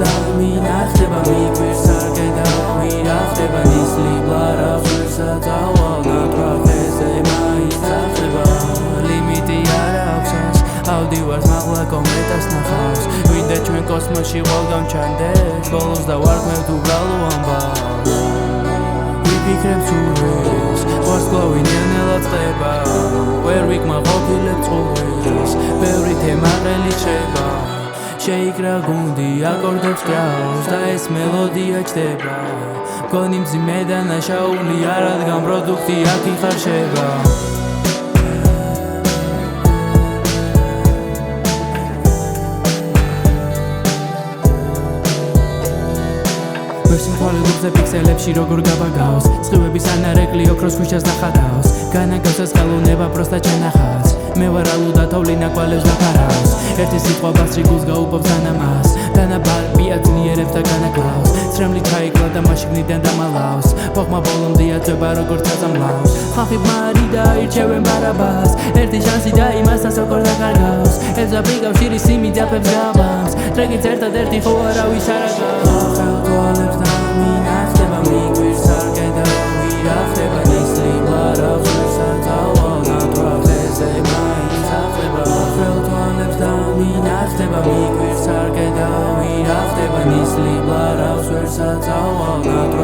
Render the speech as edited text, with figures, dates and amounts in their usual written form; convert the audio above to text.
და მინახდება მიგვირს არ გედავი რა ხდება ნისლი ბლარავს ვერსა დავალდად პრაღეზე მაისახება ლიმიტი არ აქვს ეს ავდივარს მაღლა კომეტას ნახავს ვინდა ჩვენ კოსმოსში ყველგან ჩანდეს ბოლოს და ვარქმევთ უბრალო ამბავს ვიფიქრებ სულს ვარსკვლავი ნელ-ნელა წყდება ვერ ვიკმა ყოფილებ წყურვის ბევრი თემა ყელი ჩება შეიკრა გუნდი აკორდებს კრავს და ეს მელოდია ჩდება მგონი მძიმე და ნაშაული არ რადგან პროდუქტი აქ იხარშება ვერსიმთვალებებზე პიქსელებში როგორ გაბაგავს სხივების ანარეკლი ოქროს ქვიშას ნახადავს განაგავს ხელოვნება პროსტა ჩანახავს მე ვარ ალუდა თოვლინა კვალებს დაფარავს ერთი სიტყვა ბასრიგულს გაუბობს დანამას დანაბარ პიაწნიერებს და განაკლავს ცრემლი ჩაიკლა და მაშიგნიდან დამალავს ფოხმა ბოლომდე აწება როგორ თაზამლავს ხალხი მარი და ირჩევენ ბარაბას ერთი შანსი და იმასაც როგორ დაკარგავს ეზაბრი კავშირი სიმით ძაფებს გაბამს ტრეკიც ერთადერთი ხო არავის არ აგავს ხელთვალებს და მინახდება მიგვირს არ გედავი რა ხდება ნისლი ბლარავს ვერსა დავალდად პრაღეზე მაისახება ხელთვალებს და მინახდება მიგვირს არ გედავი რა ხდება ნისლი ბლარავს ვერსა დავალდად